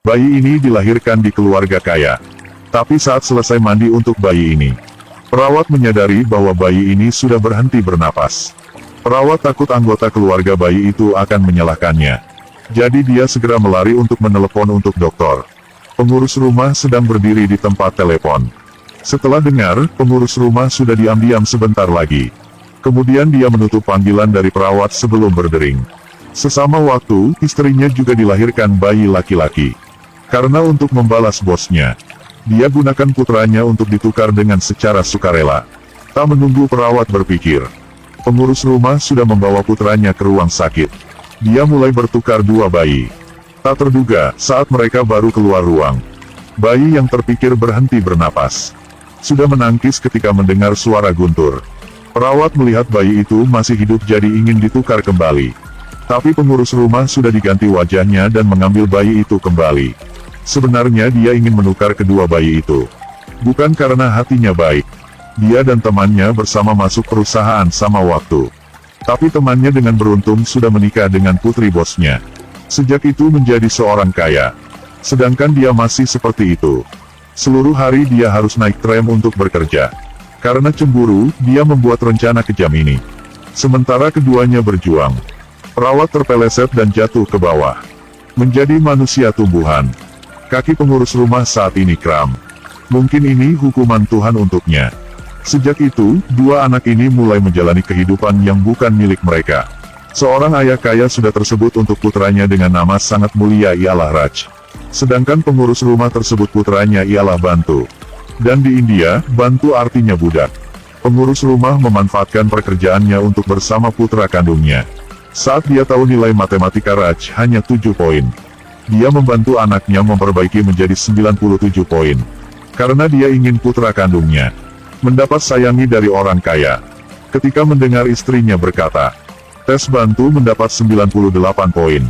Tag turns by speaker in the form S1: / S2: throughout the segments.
S1: Bayi ini dilahirkan di keluarga kaya. Tapi saat selesai mandi untuk bayi ini, perawat menyadari bahwa bayi ini sudah berhenti bernapas. Perawat takut anggota keluarga bayi itu akan menyalahkannya. Jadi dia segera melari untuk menelepon untuk dokter. Pengurus rumah sedang berdiri di tempat telepon. Setelah dengar, pengurus rumah sudah diam-diam sebentar lagi. Kemudian dia menutup panggilan dari perawat sebelum berdering. Sesama waktu, istrinya juga dilahirkan bayi laki-laki. Karena untuk membalas bosnya, dia gunakan putranya untuk ditukar dengan secara sukarela. Tak menunggu perawat berpikir, pengurus rumah sudah membawa putranya ke ruang sakit. Dia mulai bertukar dua bayi. Tak terduga, saat mereka baru keluar ruang, bayi yang terpikir berhenti bernapas. Sudah menangkis ketika mendengar suara guntur. Perawat melihat bayi itu masih hidup jadi ingin ditukar kembali. Tapi pengurus rumah sudah diganti wajahnya dan mengambil bayi itu kembali. Sebenarnya dia ingin menukar kedua bayi itu. Bukan karena hatinya baik. Dia dan temannya bersama masuk perusahaan sama waktu. Tapi temannya dengan beruntung sudah menikah dengan putri bosnya. Sejak itu menjadi seorang kaya. Sedangkan dia masih seperti itu. Seluruh hari dia harus naik tram untuk bekerja. Karena cemburu, dia membuat rencana kejam ini. Sementara keduanya berjuang, perawat terpeleset dan jatuh ke bawah. Menjadi manusia tumbuhan. Kaki pengurus rumah saat ini kram. Mungkin ini hukuman Tuhan untuknya. Sejak itu, dua anak ini mulai menjalani kehidupan yang bukan milik mereka. Seorang ayah kaya sudah tersebut untuk putranya dengan nama sangat mulia ialah Raj. Sedangkan pengurus rumah tersebut putranya ialah Bantu. Dan di India, Bantu artinya budak. Pengurus rumah memanfaatkan pekerjaannya untuk bersama putra kandungnya. Saat dia tahu nilai matematika Raj hanya 7 poin, dia membantu anaknya memperbaiki menjadi 97 poin. Karena dia ingin putra kandungnya mendapat sayangi dari orang kaya. Ketika mendengar istrinya berkata, tes Bantu mendapat 98 poin.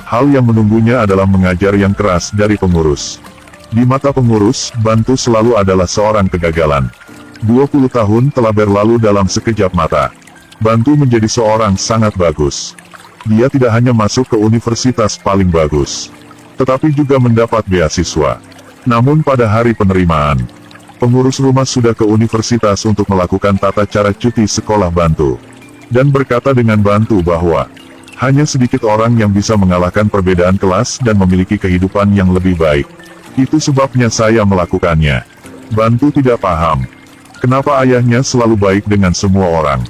S1: Hal yang menunggunya adalah mengajar yang keras dari pengurus. Di mata pengurus, Bantu selalu adalah seorang kegagalan. 20 tahun telah berlalu dalam sekejap mata. Bantu menjadi seorang sangat bagus. Dia tidak hanya masuk ke universitas paling bagus, tetapi juga mendapat beasiswa. Namun pada hari penerimaan, pengurus rumah sudah ke universitas untuk melakukan tata cara cuti sekolah Bantu. Dan berkata dengan Bantu bahwa, hanya sedikit orang yang bisa mengalahkan perbedaan kelas dan memiliki kehidupan yang lebih baik. Itu sebabnya saya melakukannya. Bantu tidak paham kenapa ayahnya selalu baik dengan semua orang,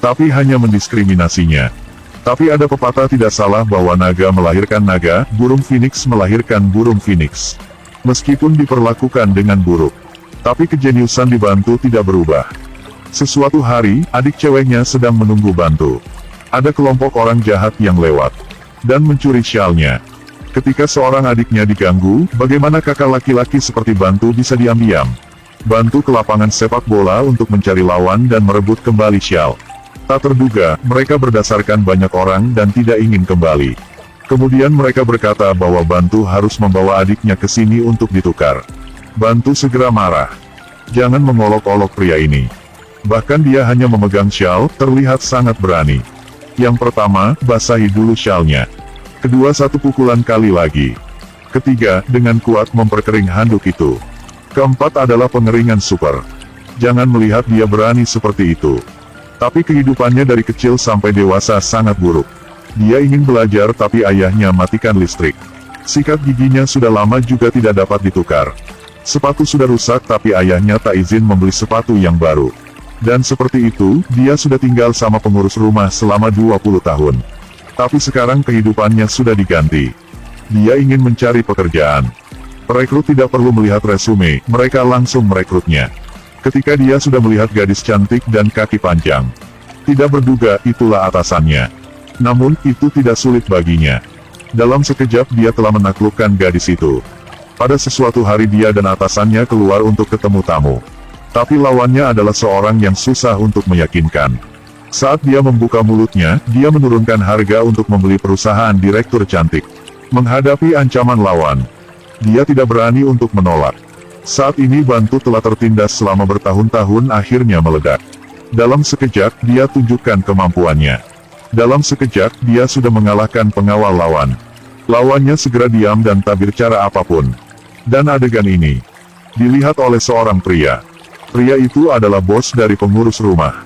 S1: tapi hanya mendiskriminasinya. Tapi ada pepatah tidak salah bahwa naga melahirkan naga, burung phoenix melahirkan burung phoenix. Meskipun diperlakukan dengan buruk, tapi kejeniusan di Bantu tidak berubah. Sesuatu hari, adik ceweknya sedang menunggu Bantu. Ada kelompok orang jahat yang lewat dan mencuri syalnya. Ketika seorang adiknya diganggu, bagaimana kakak laki-laki seperti Bantu bisa diam-diam? Bantu ke lapangan sepak bola untuk mencari lawan dan merebut kembali syal. Tak terduga, mereka berdasarkan banyak orang dan tidak ingin kembali. Kemudian mereka berkata bahwa Bantu harus membawa adiknya ke sini untuk ditukar. Bantu segera marah. Jangan mengolok-olok pria ini. Bahkan dia hanya memegang syal, terlihat sangat berani. Yang pertama, basahi dulu syalnya. Kedua, satu pukulan kali lagi. Ketiga, dengan kuat memperkering handuk itu. Keempat adalah pengeringan super. Jangan melihat dia berani seperti itu. Tapi kehidupannya dari kecil sampai dewasa sangat buruk. Dia ingin belajar tapi ayahnya matikan listrik. Sikat giginya sudah lama juga tidak dapat ditukar. Sepatu sudah rusak tapi ayahnya tak izin membeli sepatu yang baru. Dan seperti itu, dia sudah tinggal sama pengurus rumah selama 20 tahun. Tapi sekarang kehidupannya sudah diganti. Dia ingin mencari pekerjaan. Perekrut tidak perlu melihat resume, mereka langsung merekrutnya. Ketika dia sudah melihat gadis cantik dan kaki panjang, tidak berduga itulah atasannya. Namun, itu tidak sulit baginya. Dalam sekejap dia telah menaklukkan gadis itu. Pada sesuatu hari dia dan atasannya keluar untuk ketemu tamu. Tapi lawannya adalah seorang yang susah untuk meyakinkan. Saat dia membuka mulutnya, dia menurunkan harga untuk membeli perusahaan direktur cantik. Menghadapi ancaman lawan, dia tidak berani untuk menolak. Saat ini Bantu telah tertindas selama bertahun-tahun akhirnya meledak. Dalam sekejap, dia tunjukkan kemampuannya. Dalam sekejap, dia sudah mengalahkan pengawal lawan. Lawannya segera diam dan tak berbicara apapun. Dan adegan ini dilihat oleh seorang pria. Pria itu adalah bos dari pengurus rumah.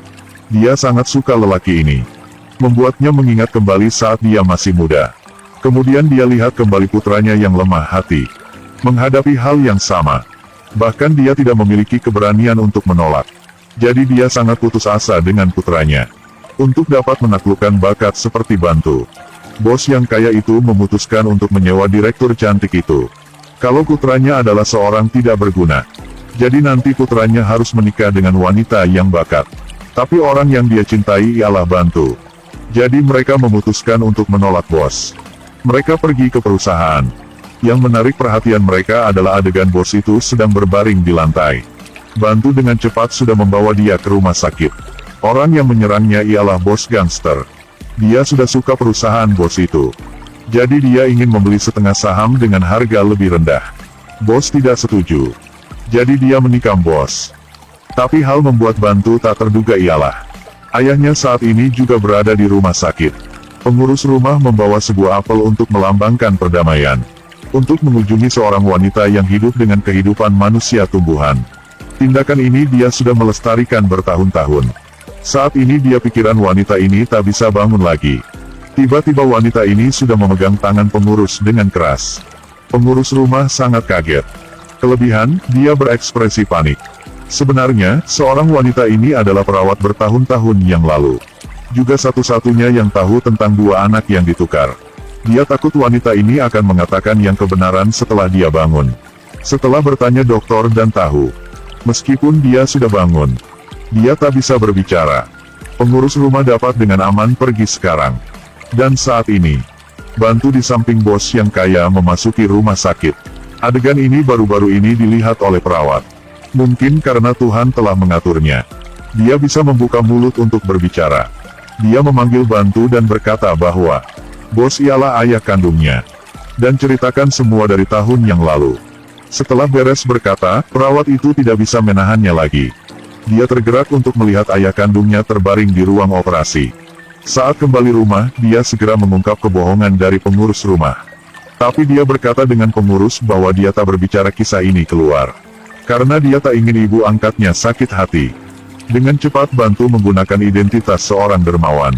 S1: Dia sangat suka lelaki ini. Membuatnya mengingat kembali saat dia masih muda. Kemudian dia lihat kembali putranya yang lemah hati menghadapi hal yang sama. Bahkan dia tidak memiliki keberanian untuk menolak. Jadi dia sangat putus asa dengan putranya. Untuk dapat menaklukkan bakat seperti Bantu, bos yang kaya itu memutuskan untuk menyewa direktur cantik itu. Kalau putranya adalah seorang tidak berguna, jadi nanti putranya harus menikah dengan wanita yang bakat. Tapi orang yang dia cintai ialah Bantu. Jadi mereka memutuskan untuk menolak bos. Mereka pergi ke perusahaan. Yang menarik perhatian mereka adalah adegan bos itu sedang berbaring di lantai. Bantu dengan cepat sudah membawa dia ke rumah sakit. Orang yang menyerangnya ialah bos gangster. Dia sudah suka perusahaan bos itu. Jadi dia ingin membeli setengah saham dengan harga lebih rendah. Bos tidak setuju. Jadi dia menikam bos. Tapi hal membuat Bantu tak terduga ialah ayahnya saat ini juga berada di rumah sakit. Pengurus rumah membawa sebuah apel untuk melambangkan perdamaian. Untuk mengunjungi seorang wanita yang hidup dengan kehidupan manusia tumbuhan. Tindakan ini dia sudah melestarikan bertahun-tahun. Saat ini dia pikiran wanita ini tak bisa bangun lagi. Tiba-tiba wanita ini sudah memegang tangan pengurus dengan keras. Pengurus rumah sangat kaget. Kelebihan, dia berekspresi panik. Sebenarnya, seorang wanita ini adalah perawat bertahun-tahun yang lalu. Juga satu-satunya yang tahu tentang dua anak yang ditukar. Dia takut wanita ini akan mengatakan yang kebenaran setelah dia bangun. Setelah bertanya dokter dan tahu. Meskipun dia sudah bangun, dia tak bisa berbicara. Pengurus rumah dapat dengan aman pergi sekarang. Dan saat ini, Bantu di samping bos yang kaya memasuki rumah sakit. Adegan ini baru-baru ini dilihat oleh perawat. Mungkin karena Tuhan telah mengaturnya. Dia bisa membuka mulut untuk berbicara. Dia memanggil Bantu dan berkata bahwa bos ialah ayah kandungnya. Dan ceritakan semua dari tahun yang lalu. Setelah beres berkata, perawat itu tidak bisa menahannya lagi. Dia tergerak untuk melihat ayah kandungnya terbaring di ruang operasi. Saat kembali rumah, dia segera mengungkap kebohongan dari pengurus rumah. Tapi dia berkata dengan pengurus bahwa dia tak berbicara kisah ini keluar. Karena dia tak ingin ibu angkatnya sakit hati. Dengan cepat Bantu menggunakan identitas seorang dermawan.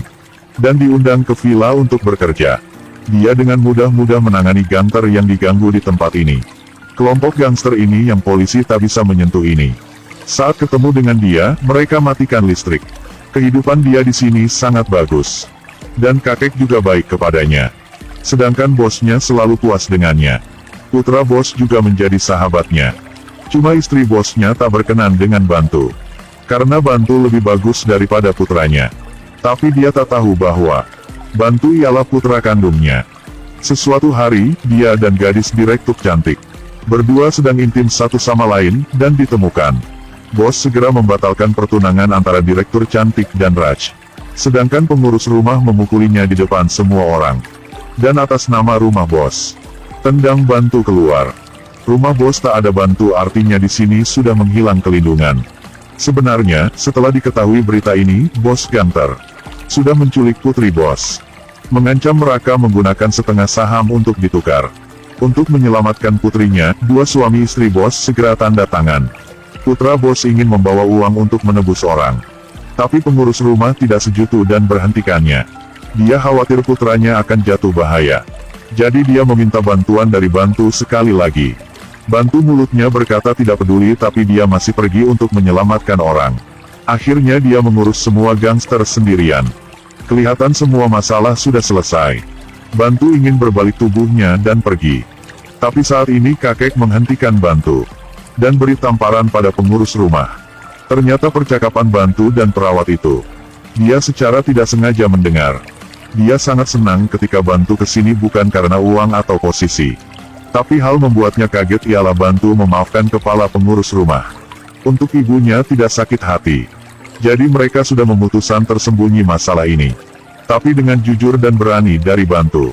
S1: Dan diundang ke villa untuk bekerja. Dia dengan mudah-mudah menangani gangster yang diganggu di tempat ini. Kelompok gangster ini yang polisi tak bisa menyentuh ini. Saat ketemu dengan dia, mereka matikan listrik. Kehidupan dia di sini sangat bagus. Dan kakek juga baik kepadanya. Sedangkan bosnya selalu puas dengannya. Putra bos juga menjadi sahabatnya. Cuma istri bosnya tak berkenan dengan Bantu. Karena Bantu lebih bagus daripada putranya. Tapi dia tak tahu bahwa Bantu ialah putra kandungnya. Sesuatu hari, dia dan gadis direktur cantik berdua sedang intim satu sama lain, dan ditemukan. Bos segera membatalkan pertunangan antara direktur cantik dan Raj. Sedangkan pengurus rumah memukulinya di depan semua orang. Dan atas nama rumah bos, tendang Bantu keluar. Rumah bos tak ada Bantu artinya di sini sudah menghilang kelindungan. Sebenarnya, setelah diketahui berita ini, bos gangster sudah menculik putri bos. Mengancam mereka menggunakan setengah saham untuk ditukar. Untuk menyelamatkan putrinya, dua suami istri bos segera tanda tangan. Putra bos ingin membawa uang untuk menebus orang. Tapi pengurus rumah tidak setuju dan berhentikannya. Dia khawatir putranya akan jatuh bahaya. Jadi dia meminta bantuan dari Bantu sekali lagi. Bantu mulutnya berkata tidak peduli tapi dia masih pergi untuk menyelamatkan orang. Akhirnya dia mengurus semua gangster sendirian. Kelihatan semua masalah sudah selesai. Bantu ingin berbalik tubuhnya dan pergi. Tapi saat ini kakek menghentikan Bantu. Dan beri tamparan pada pengurus rumah. Ternyata percakapan Bantu dan perawat itu. Dia secara tidak sengaja mendengar. Dia sangat senang ketika Bantu kesini bukan karena uang atau posisi. Tapi hal membuatnya kaget ialah Bantu memaafkan kepala pengurus rumah. Untuk ibunya tidak sakit hati. Jadi mereka sudah memutuskan tersembunyi masalah ini. Tapi dengan jujur dan berani dari Bantu.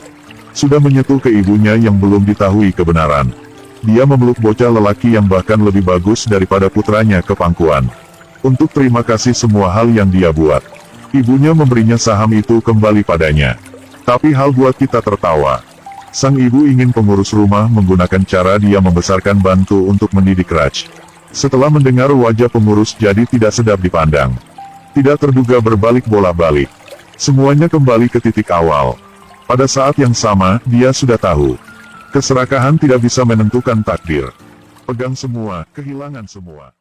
S1: Sudah menyentuh ke ibunya yang belum diketahui kebenaran. Dia memeluk bocah lelaki yang bahkan lebih bagus daripada putranya ke pangkuan. Untuk terima kasih semua hal yang dia buat. Ibunya memberinya saham itu kembali padanya. Tapi hal buat kita tertawa. Sang ibu ingin pengurus rumah menggunakan cara dia membesarkan bantu untuk mendidik Raj. Setelah mendengar wajah pengurus jadi tidak sedap dipandang. Tidak terduga berbalik bola balik. Semuanya kembali ke titik awal. Pada saat yang sama, dia sudah tahu. Keserakahan tidak bisa menentukan takdir. Pegang semua, kehilangan semua.